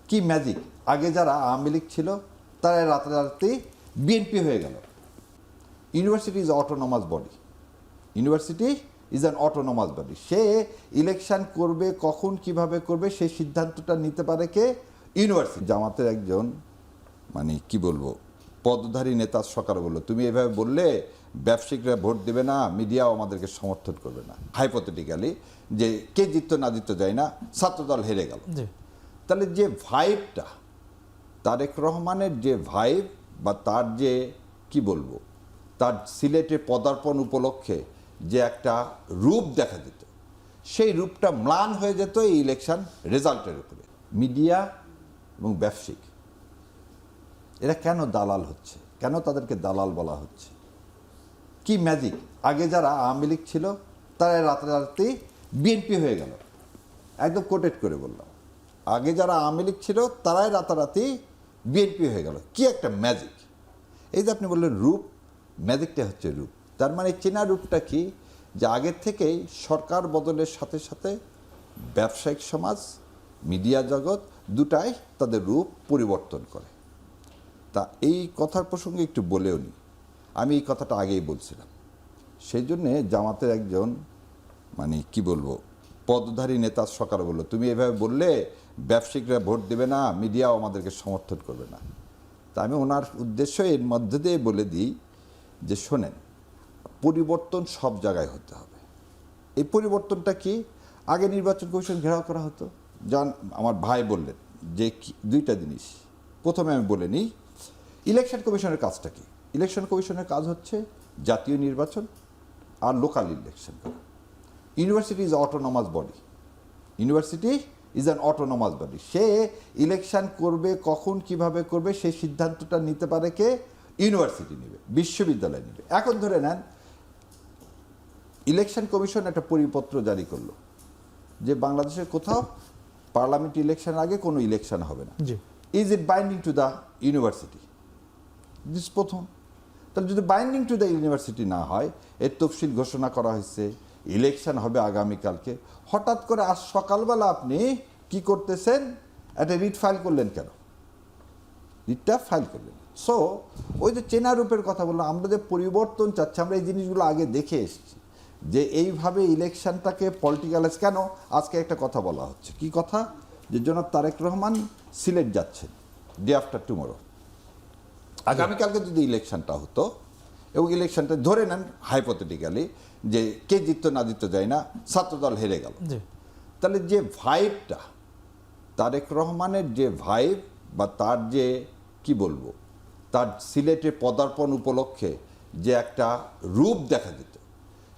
কি ম্যাজিক, আগে যারা আওয়ামী লীগ ছিল তারা রাতারাতি বিএনপি হয়ে গেল। University is autonomous body, university is an autonomous body. Say election করবে, কখন কিভাবে করবে সেই সিদ্ধান্তটা নিতে পারে কে? ইউনিভার্সিটি। জামাতের একজন মানে কি বলবো পদধারী নেতা সরকার বললো, তুমি এভাবে বললে ব্যবসায়িকরা ভোট দেবে না, মিডিয়াও আমাদেরকে সমর্থন করবে না। হাইপোথেটিক্যালি যে কে জিততো না জিততো যায় না, ছাত্রদল হেরে গেল। তাহলে যে ভাইবটা তারেক রহমানের যে ভাইব বা তার যে কি বলবো তার সিলেটে পদার্পণ উপলক্ষে যে একটা রূপ দেখা যেত, সেই রূপটা ম্লান হয়ে যেত এই ইলেকশন রেজাল্টের উপরে। মিডিয়া এবং ব্যবসায়িক এরা কেন দালাল হচ্ছে, কেন তাদেরকে দালাল বলা হচ্ছে? কি ম্যাজিক, আগে যারা আওয়ামী লীগ ছিল তারা রাতারাতি বিএনপি হয়ে গেল। একদম কোটেড করে বললাম, আগে যারা আওয়ামী লীগ ছিল তারাই রাতারাতি বিএনপি হয়ে গেল। কি একটা ম্যাজিক! এই যে আপনি বললেন রূপ, ম্যাজিকটা হচ্ছে রূপ। তার মানে চেনা রূপটা কি? যে আগের থেকেই সরকার বদলের সাথে সাথে ব্যবসায়িক সমাজ, মিডিয়া জগৎ দুটাই তাদের রূপ পরিবর্তন করে। তা এই কথার প্রসঙ্গে একটু বলেও নি, আমি এই কথাটা আগেই বলছিলাম। সেই জন্যে জামাতের একজন মানে কি বলবো পদধারী নেতা সরকার বললো, তুমি এভাবে বললে ব্যবসায়িকরা ভোট দেবে না, মিডিয়াও আমাদেরকে সমর্থন করবে না। তা আমি ওনার উদ্দেশ্য এর মধ্যে দিয়ে বলে দিই যে শোনেন, পরিবর্তন সব জায়গায় হতে হবে। এই পরিবর্তনটা কি? আগে নির্বাচন কমিশন ঘেরাও করা হতো, যান আমার ভাই বললেন যে দুইটা জিনিস। প্রথমে আমি বলে নিই ইলেকশন কমিশনের কাজটা কি। ইলেকশন কমিশনের কাজ হচ্ছে জাতীয় নির্বাচন আর লোকাল ইলেকশন করা। University is autonomous body, university is an autonomous body. Say election করবে, কখন কিভাবে করবে সেই সিদ্ধান্তটা নিতে পারে কে? ইউনিভার্সিটি নেবে, বিশ্ববিদ্যালয় নেবে। এখন ধরে নেন ইলেকশন কমিশন একটা পরিপত্র জারি করলো যে বাংলাদেশের কোথাও পার্লামেন্ট ইলেকশনের আগে কোনো ইলেকশন হবে না। Is it binding to the university? This প্রথম। তাহলে যদি বাইন্ডিং টু দ্য ইউনিভার্সিটি না হয়, এর তফসিল ঘোষণা করা হয়েছে, ইলেকশন হবে আগামীকালকে, হঠাৎ করে আজ সকালবেলা আপনি কি করতেছেন? একটা রিট ফাইল করলেন কেন? রিটটা ফাইল করলেন। সো ওই যে চেনা রূপের কথা বললাম, আমরা যে পরিবর্তন চাচ্ছি, আমরা এই জিনিসগুলো আগে দেখে এসেছি যে এইভাবে ইলেকশনটাকে পলিটিক্যালাইজ কেন। আজকে একটা কথা বলা হচ্ছে, কি কথা? যে জনাব তারেক রহমান সিলেট যাচ্ছেন ডে আফটার টুমরো। আগামীকালকে যদি ইলেকশনটা হতো এবং ইলেকশনটা ধরে নেন হাইপোথেটিক্যালি যে কে জিততো না জিততো যায় না, ছাত্রদল হেরে গেল। তাহলে যে ভাইবটা তারেক রহমানের যে ভাইব বা তার যে কি বলবো তার সিলেটে পদার্পণ উপলক্ষে যে একটা রূপ দেখা যেত,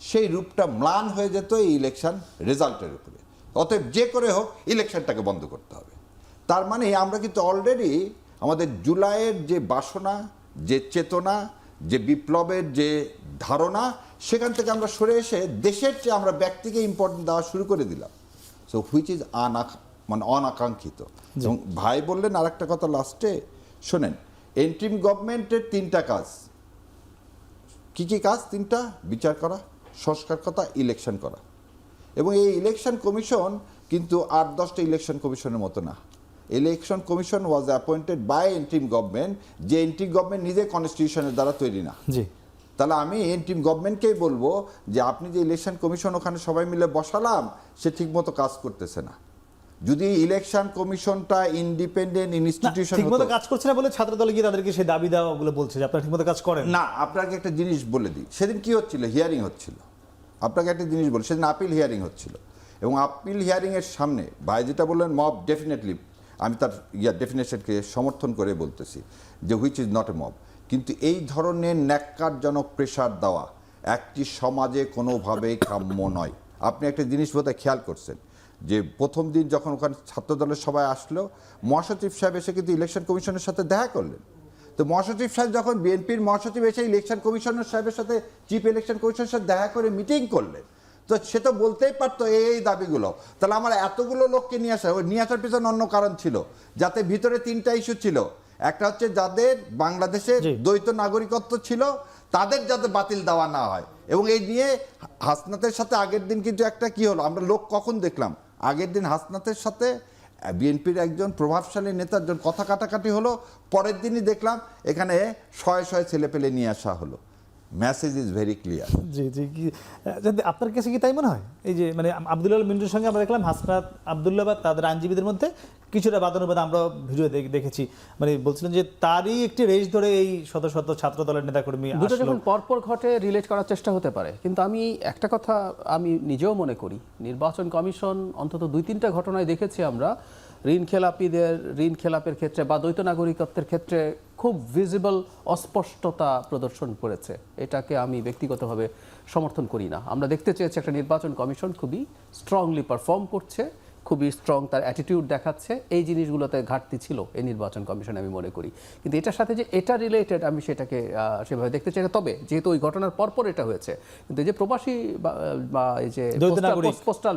সেই রূপটা ম্লান হয়ে যেত এই ইলেকশন রেজাল্টের উপরে। অতএব যে করে হোক ইলেকশনটাকে বন্ধ করতে হবে। তার মানে আমরা কিন্তু অলরেডি আমাদের জুলাইয়ের যে বাসনা, যে চেতনা, যে বিপ্লবের যে ধারণা, সেখান থেকে আমরা সরে এসে দেশের চেয়ে আমরা ব্যক্তিকে ইম্পর্টেন্ট দেওয়া শুরু করে দিলাম। সো হুইচ ইজ মানে অনাকাঙ্ক্ষিত। এবং ভাই বললেন আর একটা কথা লাস্টে, শোনেন, এন্ট্রিম গভর্নমেন্টের তিনটা কাজ। কি কি কাজ? তিনটা: বিচার করা, সংস্কার করা, ইলেকশন করা। এবং এই ইলেকশন কমিশন কিন্তু 8-10টা ইলেকশন কমিশনের মতো না। Election commission was appointed by interim government, যে এন্ট্রিম গভর্নমেন্ট নিজে কনস্টিটিউশনের দ্বারা তৈরি না। তাহলে আমি এন্ট্রিম গভর্নমেন্টকেই বলবো যে আপনি যে ইলেকশন কমিশন ওখানে সবাই মিলে বসালাম, সে ঠিকমতো কাজ করতেছে না। যদি ইলেকশন কমিশনটা ইন্ডিপেন্ডেন্ট ইনস্টিটিউশন ঠিকমতো কাজ করছে না বলে ছাত্রদল গিয়ে তাদেরকে সেই দাবি দেওয়াগুলো বলছে যে আপনারা ঠিকমতো কাজ করেন না। আপনাকে একটা জিনিস বলে দিই, সেদিন কি হচ্ছিল? হিয়ারিং হচ্ছিল। আপনাকে একটা জিনিস বলি, সেদিন আপিল হিয়ারিং হচ্ছিল এবং আপিল হিয়ারিংয়ের সামনে ভাই যেটা বললেন মব, ডেফিনেটলি আমি তার ডেফিনেশনকে সমর্থন করে বলতেছি যে which is not a mob. কিন্তু এই ধরনের ন্যাক্কারজনক প্রেশার দেওয়া একটি সমাজে কোনোভাবেই কাম্য নয়। আপনি একটা জিনিস বোধহয় খেয়াল করছেন যে প্রথম দিন যখন ওখানে ছাত্রদলের সবাই আসলো, মহাসচিব সাহেব এসে কিন্তু ইলেকশন কমিশনের সাথে দেখা করলেন। তো মহাসচিব সাহেব যখন বিএনপির মহাসচিব এসে ইলেকশন কমিশনার সাহেবের সাথে, চিফ ইলেকশন কমিশনের সাথে দেখা করে মিটিং করলেন, তো সে তো বলতেই পারতো এই দাবিগুলো। তাহলে আমার এতগুলো লোককে নিয়ে আসা, ওই নিয়ে আসার পিছনে অন্য কারণ ছিল, যাতে ভিতরে তিনটা ইস্যু ছিল। একটা হচ্ছে যাদের বাংলাদেশে দ্বৈত নাগরিকত্ব ছিল তাদের যাতে বাতিল দেওয়া না হয়। এবং এই নিয়ে হাসনাতের সাথে আগের দিন কিন্তু একটা কি হলো, আমরা লোক কখন দেখলাম, আগের দিন হাসনাতের সাথে বিএনপির একজন প্রভাবশালী নেতার জন্য কথা কাটাকাটি হলো, পরের দিনই দেখলাম এখানে শয়ে শয়ে ছেলেপেলে নিয়ে আসা হলো। Message is very clear. জি জি আপনার কাছে কি তাই মনে হয়? এই যে মানে আব্দুল্লাহ মিন্টুর সঙ্গে আমরা দেখলাম হাসনাত আব্দুল্লাহ বা তাদের আইনজীবীদের মধ্যে কিছুটা বাদানুবাদ আমরা ভিডিও দেখেছি, মানে বলছিলেন যে তারই একটি রেস ধরে এই শত শত ছাত্র দলের নেতাকর্মী দুটো যখন পরপর ঘটে রিলেট করার চেষ্টা হতে পারে, কিন্তু আমি একটা কথা আমি নিজেও মনে করি, নির্বাচন কমিশন অন্তত 2-3টা ঘটনায় দেখেছি আমরা ঋণ খেলাপের ক্ষেত্রে বা দ্বৈত নাগরিকত্বের ক্ষেত্রে খুব ভিজিবল অস্পষ্টতা প্রদর্শন করেছে। এটাকে আমি ব্যক্তিগতভাবে সমর্থন করি না। আমরা দেখতে চেয়েছি একটা নির্বাচন কমিশন খুবই স্ট্রংলি পারফর্ম করছে, খুবই স্ট্রং তার অ্যাটিটিউড দেখাচ্ছে। এই জিনিসগুলোতে ঘাটতি ছিল এই নির্বাচন কমিশনে আমি মনে করি, কিন্তু এটার সাথে যে এটা রিলেটেড আমি সেটাকে সেভাবে দেখতে চাই না। তবে যেহেতু ওই ঘটনার পরপর এটা হয়েছে, কিন্তু এই যে প্রবাসী বা এই যে পোস্টাল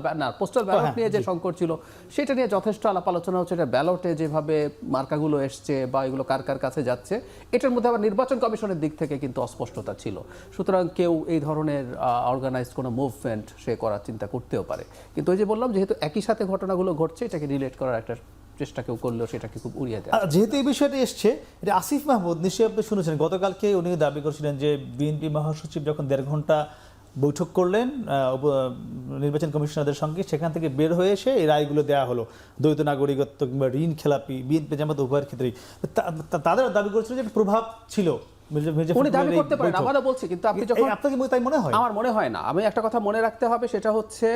ব্যালট নিয়ে যে সংকট ছিল সেটা নিয়ে যথেষ্ট আলাপ আলোচনা হচ্ছে। এটা ব্যালটে যেভাবে মার্কাগুলো এসছে বা এগুলো কার কার কাছে যাচ্ছে, এটার মধ্যে আবার নির্বাচন কমিশনের দিক থেকে কিন্তু অস্পষ্টতা ছিল। সুতরাং কেউ এই ধরনের অর্গানাইজড কোনো মুভমেন্ট সে করার চিন্তা করতেও পারে, কিন্তু ওই যে বললাম যেহেতু একই সাথে ঘটনাগুলো ঘটছে, এটাকে রিলেট করার একটা চেষ্টা কেউ করলেও সেটাকে খুব উড়িয়ে দেয়। যেহেতু এই বিষয়টি এসছে, এটা আসিফ মাহমুদ নিশ্চয়ই আপনি শুনেছেন, গতকালকে উনি দাবি করছিলেন যে বিএনপি মহাসচিব যখন 1.5 ঘন্টা বৈঠক করলেন নির্বাচন কমিশনারদের সঙ্গে, সেখান থেকে বের হয়ে এসে এই রায়গুলো দেওয়া হলো দ্বৈত নাগরিকত্ব কিংবা ঋণ খেলাপি বিএনপি জামাত উভয়ের ক্ষেত্রেই। তাদের দাবি করছিল যে প্রভাব ছিল। উনি দাবি করতে পারেন, আবারও বলছি, কিন্তু আপনি যখন আপনাকে তাই মনে হয়? আমার মনে হয় না। আমি একটা কথা মনে রাখতে হবে, সেটা হচ্ছে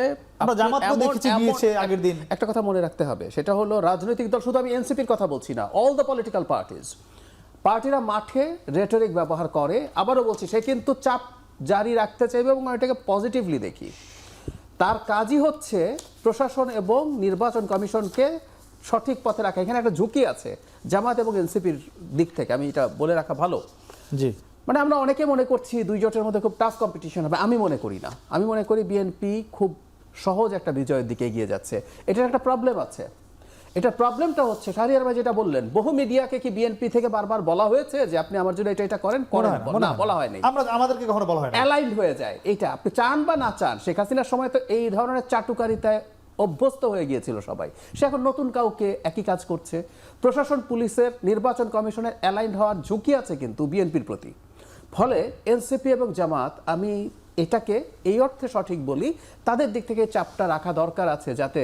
আমরা জামাতকে দেখেছি গিয়েছে আগের দিন। একটা কথা মনে রাখতে হবে, সেটা হলো রাজনৈতিক দল, শুধু আমি এনসিপির কথা বলছি না, অল দ্য পলিটিক্যাল পার্টিরা মাঠে রেটরিক ব্যবহার করে। আবারও বলছি, সে কিন্তু চাপ জারি রাখতে চাইবে এবং এটাকে পজিটিভলি দেখি। তার কাজই হচ্ছে প্রশাসন এবং নির্বাচন কমিশনকে সঠিক পথে রাখা। এখানে একটা ঝুঁকি আছে জামাত এবং এনসিপির দিক থেকে, আমি এটা বলে রাখা ভালো। জি, মানে আমরা অনেকে মনে করছি দুই জোটের মধ্যে খুব টাফ কম্পিটিশন হবে, আমি মনে করি না। আমি মনে করি বিএনপি খুব সহজ একটা বিজয়ের দিকে এগিয়ে যাচ্ছে। এটার একটা প্রবলেম আছে। এটার প্রবলেমটা হচ্ছে শাহরিয়ার ভাই যেটা বললেন, বহু মিডিয়াকে কি বিএনপি থেকে বারবার বলা হয়েছে যে আপনি আমার জন্য এটা করেন, না বলা হয়নি। আমাদেরকে কখনো বলা হয় না। অ্যালাইন্ড হয়ে যায়। এটা আপনি চান বা না চান, শেখ হাসিনার সময় তো এই ধরনের চাটুকারিতায় অভ্যস্ত হয়ে গিয়েছিল সবাই। সে এখন নতুন কাউকে একই কাজ করছে। প্রশাসন, পুলিশের, নির্বাচন কমিশনের অ্যালাইন্ড হওয়ার ঝুঁকি আছে কিন্তু বিএনপির প্রতি। ফলে এনসিপি এবং জামাত, আমি এটাকে এই অর্থে সঠিক বলি, তাদের দিক থেকে চাপটা রাখা দরকার আছে যাতে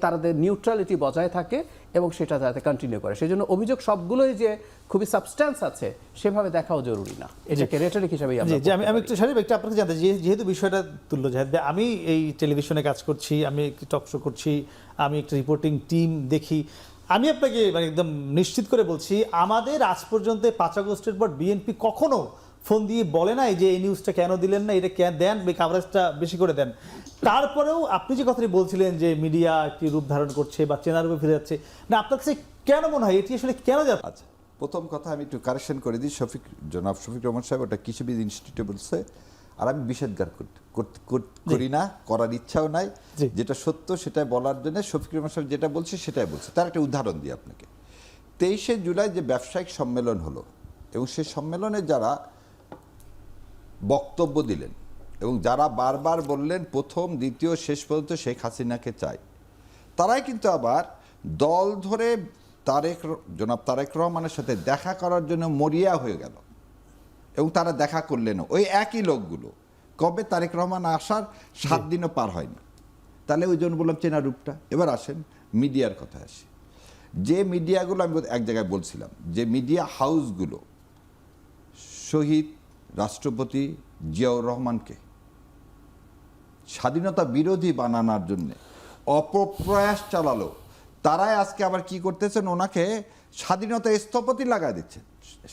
তাদের নিউট্রালিটি বজায় থাকে এবং সেটা যাতে কন্টিনিউ করে। সেই জন্য অভিযোগ সবগুলোই যে খুবই সাবস্ট্যান্স আছে সেভাবে দেখাও জরুরি না, এটাকে রেটরিক হিসেবে। আমি একটু শারিক একটু আপনাকে জানতে, যেহেতু বিষয়টা তুললো জাহেদ, আমি এই টেলিভিশনে কাজ করছি, আমি একটি টক শো করছি, আমি একটা রিপোর্টিং টিম দেখি, আমি আপনাকে মানে একদম নিশ্চিত করে বলছি, আমাদের আজ পর্যন্ত 5 আগস্টের পর বিএনপি কখনো ফোন দিয়ে বলে নাই যে এই নিউজটা কেন দিলেন না, এটা কেন দেন, কাভারেজটা বেশি করে দেন। তারপরেও আপনি যে কথাটি বলছিলেন যে মিডিয়া একটি রূপ ধারণ করছে বা চেনার রূপে ফিরে যাচ্ছে, না আপনার কাছে কেন মনে হয় এটি আসলে কেন যাচ্ছে? আচ্ছা, প্রথম কথা আমি একটু কারেকশন করে দিই। জনাব শফিক রহমান সাহেব ওটা কৃষিবিদ ইনস্টিটিউটে বলছে, আর আমি বিষেধগার করি না, করার ইচ্ছাও নাই। যেটা সত্য সেটাই বলার জন্য শফিক রহমান সাহেব যেটা বলছে সেটাই বলছে। তার একটা উদাহরণ দিই আপনাকে। 23শে জুলাই যে ব্যবসায়িক সম্মেলন হলো এবং সেই সম্মেলনে যারা বক্তব্য দিলেন এবং যারা বারবার বললেন প্রথম, দ্বিতীয়, শেষ পর্যন্ত শেখ হাসিনাকে চাই, তারাই কিন্তু আবার দল ধরে জনাব তারেক রহমানের সাথে দেখা করার জন্য মরিয়া হয়ে গেল এবং তারা দেখা করলেন। ওই একই লোকগুলো কবে তারেক রহমান আসার 7 দিনও পার হয়নি। তাহলে ওই জন্য বললাম চেনা রূপটা। এবার আসেন মিডিয়ার কথায় আসি। যে মিডিয়াগুলো আমি এক জায়গায় বলছিলাম, যে মিডিয়া হাউসগুলো শহীদ রাষ্ট্রপতি জিয়াউর রহমানকে স্বাধীনতা বিরোধী বানানোর জন্য অপপ্রয়াস চালালো, তারাই আজকে আবার কি করতেছেন, ওনাকে স্বাধীনতা স্থপতি লাগাই দিচ্ছেন।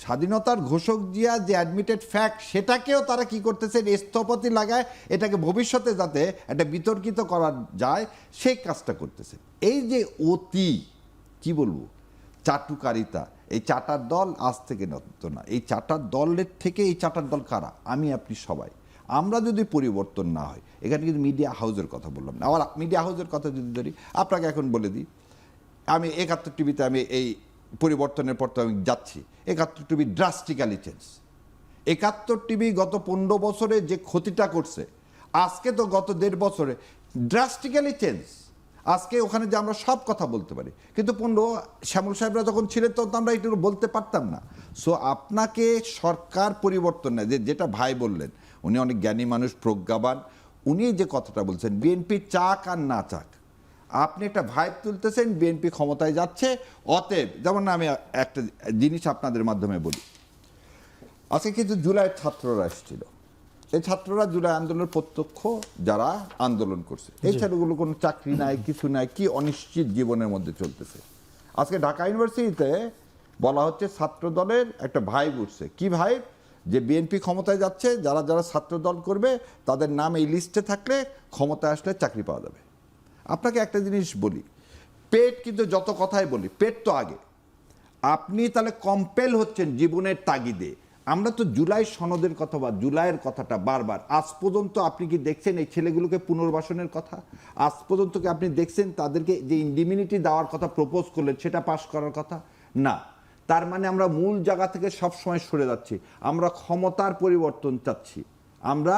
স্বাধীনতার ঘোষক জিয়া যে অ্যাডমিটেড ফ্যাক্ট, সেটাকেও তারা কি করতেছেন, স্থপতি লাগায় এটাকে ভবিষ্যতে যাতে একটা বিতর্কিত করা যায় সেই কাজটা করতেছেন। এই যে অতি কি বলবো চাটুকারিতা, এই চাটার দল আজ থেকে নতুন না। এই চাটার দলের থেকে এই চাটার দল কারা? আমি আপনি সবাই। আমরা যদি পরিবর্তন না হয়, এখানে কিন্তু মিডিয়া হাউসের কথা বললাম না। আবার মিডিয়া হাউসের কথা যদি ধরি, আপনাকে এখন বলে দিই, আমি 71 টিভিতে আমি এই পরিবর্তনের পর তো আমি যাচ্ছি, 71 টিভি ড্রাস্টিক্যালি চেঞ্জ। 71 টিভি গত 15 বছরে যে ক্ষতিটা করছে, আজকে তো গত 1.5 বছরে ড্রাস্টিক্যালি চেঞ্জ। আজকে ওখানে যে আমরা সব কথা বলতে পারি, কিন্তু 15 শ্যামল সাহেবরা যখন ছিলেন তখন তো আমরা একটু বলতে পারতাম না। সো আপনাকে সরকার পরিবর্তন না, যেটা ভাই বললেন, উনি অনেক জ্ঞানী মানুষ, প্রজ্ঞাবান, উনি যে কথাটা বলছেন বিএনপি চাক আর না চাক, আপনি একটা ভাইব তুলতেছেন বিএনপি ক্ষমতায় যাচ্ছে, অতএব যেমন আমি একটা জিনিস আপনাদের মাধ্যমে বলি, আজকে কিন্তু জুলাই ছাত্ররা এসেছিল, এই ছাত্ররা জুলাই আন্দোলনের প্রত্যক্ষ যারা আন্দোলন করছে, এই ছেলেগুলো কোনো চাকরি নাই, কিছু নাই, কি অনিশ্চিত জীবনের মধ্যে চলতেছে। আজকে ঢাকা ইউনিভার্সিটিতে বলা হচ্ছে ছাত্র দলের একটা ভাইব উঠছে, কি ভাইব, যে বিএনপি ক্ষমতায় যাচ্ছে, যারা যারা ছাত্র দল করবে তাদের নাম এই লিস্টে থাকলে ক্ষমতায় আসলে চাকরি পাওয়া যাবে। আপনাকে একটা জিনিস বলি, পেট কিন্তু যত কথাই বলি, পেট তো আগে। আপনি তাহলে কম্পেল হচ্ছেন জীবনের তাগিদে। আমরা তো জুলাই সনদের কথা বা জুলাইয়ের কথাটা বারবার, আজ পর্যন্ত আপনি কি দেখছেন এই ছেলেগুলোকে পুনর্বাসনের কথা? আজ পর্যন্ত কি আপনি দেখছেন তাদেরকে যে ইন্ডিমিনিটি দেওয়ার কথা প্রপোজ করলেন সেটা পাস করার কথা? না। তার মানে আমরা মূল জায়গা থেকে সবসময় সরে যাচ্ছি। আমরা ক্ষমতার পরিবর্তন চাচ্ছি, আমরা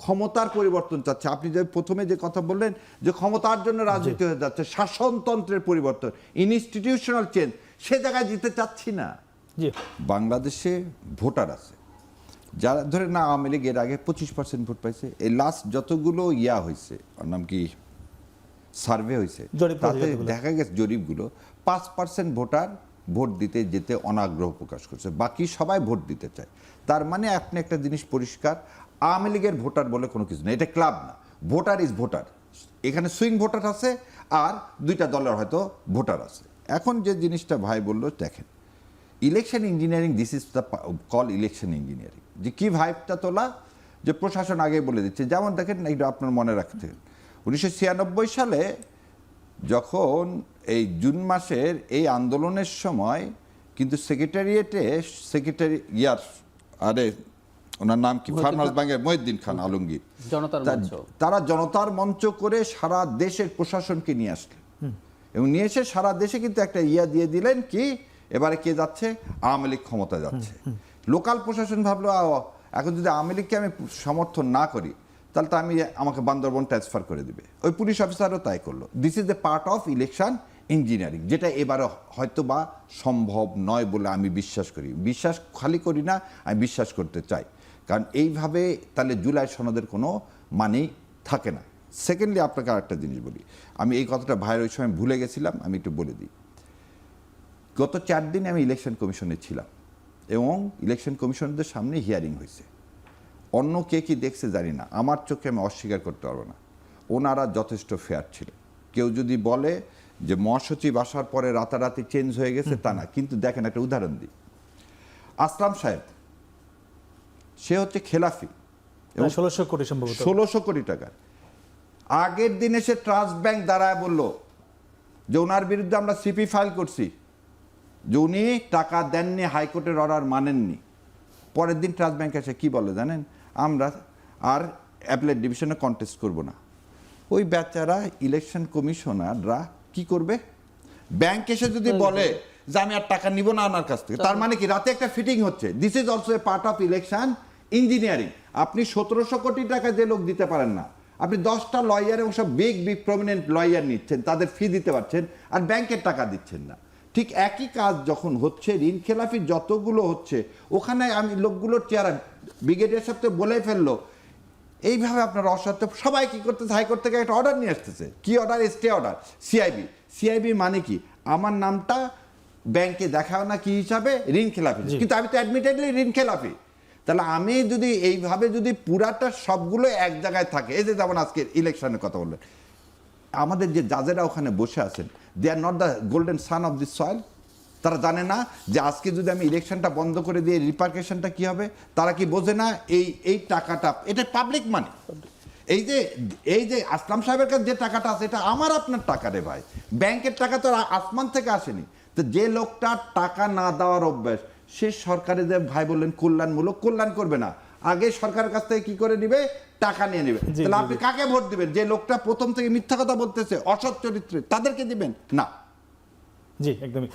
ক্ষমতার পরিবর্তন চাচ্ছে। আপনি যে প্রথমে যে কথা বললেন যে ক্ষমতার জন্য রাজনীতি হয়ে যাচ্ছে, শাসনতন্ত্রের পরিবর্তন, ইনস্টিটিউশনাল চেঞ্জ, সে জায়গায় যেতে চাচ্ছি না। বাংলাদেশে ভোটার আছে যারা ধরে না, আওয়ামী লীগ এর আগে 25% ভোট পাইছে, এই লাস্ট যতগুলো ইয়া হয়েছে, ওর নাম কি, সার্ভে হয়েছে, তাতে দেখা গেছে জরিপগুলো 5% ভোটার ভোট দিতে যেতে অনাগ্রহ প্রকাশ করছে, বাকি সবাই ভোট দিতে চায়। তার মানে আপনি একটা জিনিস পরিষ্কার, আওয়ামী লীগের ভোটার বলে কোনো কিছু না, এটা ক্লাব না, ভোটার ইজ ভোটার। এখানে সুইং ভোটার আছে আর দুইটা দলের হয়তো ভোটার আছে। এখন যে জিনিসটা ভাই বললো, দেখেন election engineering, this is the call election engineering, যে কী ভাইবটা তোলা, যে প্রশাসন আগে বলে দিচ্ছে। যেমন দেখেন, এইটা আপনার মনে রাখতে, 1996 সালে যখন এই জুন মাসের এই আন্দোলনের সময় কিন্তু সেক্রেটারিয়েটে ওনার নাম কি, ফার্মার্স ব্যাংকের মহিউদ্দিন খান আলমগীর, তারা জনতার মঞ্চ করে সারা দেশের প্রশাসনকে নিয়ে আসলেন এবং নিয়ে এসে সারা দেশে কিন্তু একটা দিয়ে দিলেন কি, এবারে কে যাচ্ছে, আওয়ামী লীগ ক্ষমতা যাচ্ছে। লোকাল প্রশাসন ভাবলো এখন যদি আওয়ামী লীগকে আমি সমর্থন না করি তাহলে তো আমাকে বান্দরবন ট্রান্সফার করে দিবে, ওই পুলিশ অফিসারও তাই করলো। This is the part of election engineering, যেটা এবারে হয়তো বা সম্ভব নয় বলে আমি বিশ্বাস করি। বিশ্বাস খালি করি না, আমি বিশ্বাস করতে চাই, কারণ এইভাবে তাহলে জুলাই সনদের কোনো মানেই থাকে না। সেকেন্ডলি আপনাকে আরেকটা জিনিস বলি, আমি এই কথাটা ভাইয়ের ওই সময় ভুলে গেছিলাম, আমি একটু বলে দিই। গত 4 দিনে আমি ইলেকশন কমিশনে ছিলাম এবং ইলেকশন কমিশনদের সামনে হিয়ারিং হয়েছে। অন্য কে কি দেখছে জানি না, আমার চোখে আমি অস্বীকার করতে পারবো না, ওনারা যথেষ্ট ফেয়ার ছিল। কেউ যদি বলে যে মহাসচিব আসার পরে রাতারাতি চেঞ্জ হয়ে গেছে, তা না। কিন্তু দেখেন, একটা উদাহরণ দিই, আসলাম সাহেব, সে হচ্ছে খেলাফি, 1600 কোটি সম্ভবত, 1600 কোটি টাকার। আগের দিনে সে ট্রাস্ট ব্যাংক দাঁড়ায় বলল যে ওনার বিরুদ্ধে আমরা সিপি ফাইল করছি, যে উনি টাকা দেননি, হাইকোর্টের অর্ডার মানেননি। পরের দিন ট্রাস্ট ব্যাংক এসে কি বলে জানেন, আমরা আর অ্যাপেলেট ডিভিশনে কন্টেস্ট করব না। ওই বেচারা ইলেকশন কমিশনাররা কি করবে, ব্যাংক এসে যদি বলে যে আমি আর টাকা নিব না ওনার কাছ থেকে, তার মানে কি রাতে একটা ফিটিং হচ্ছে। This is also a part of election engineering. আপনি 1700 কোটি টাকা যে লোক দিতে পারেন না, আপনি 10টা লয়ার এবং সব বিগ প্রমিনেন্ট লয়ার নিচ্ছেন, তাদের ফি দিতে পারছেন, আর ব্যাংকের টাকা দিচ্ছেন না। ঠিক একই কাজ যখন হচ্ছে, ঋণ খেলাফি যতগুলো হচ্ছে, ওখানে আমি লোকগুলোর চেহারা ব্রিগেডিয়ার সাথে বলে ফেললো, এইভাবে আপনার অসত্য সবাই কি করতেছে, হাইকোর্ট থেকে একটা অর্ডার নিয়ে আসতেছে। কি অর্ডার? Stay order. সিআইবি মানে কি, আমার নামটা ব্যাংকে দেখাও না কি হিসাবে, ঋণ খেলাফি, কিন্তু আমি তো অ্যাডমিটেডলি ঋণ খেলাফি। তাহলে আমি যদি এইভাবে যদি পুরাটা সবগুলো এক জায়গায় থাকে, এই যে যেমন আজকে ইলেকশনের কথা বললেন, আমাদের যে জাজেরা ওখানে বসে আছেন, they are not the golden son of this soil. তারা জানে না যে আজকে যদি আমি ইলেকশনটা বন্ধ করে দিয়ে রিপার্কেশনটা কি হবে? তারা কি বোঝে না এই টাকাটা, এটা পাবলিক মানি। এই যে আসলাম সাহেবের কাছে যে টাকাটা আছে, এটা আমার আপনার টাকা রে ভাই, ব্যাংকের টাকা তো আসমান থেকে আসেনি। তো যে লোকটা টাকা না দেওয়ার অভ্যাস, সে সরকারে যে ভাই বললেন কল্যাণমূলক, কল্যাণ করবে না, আগে সরকারের কাছ থেকে কি করে নিবে, টাকা নিয়ে নেবে। তাহলে আপনি কাকে ভোট দিবেন? যে লোকটা প্রথম থেকে মিথ্যা কথা বলতেছে, অসৎ চরিত্রে, তাদেরকে দিবেন না। জি, একদমই।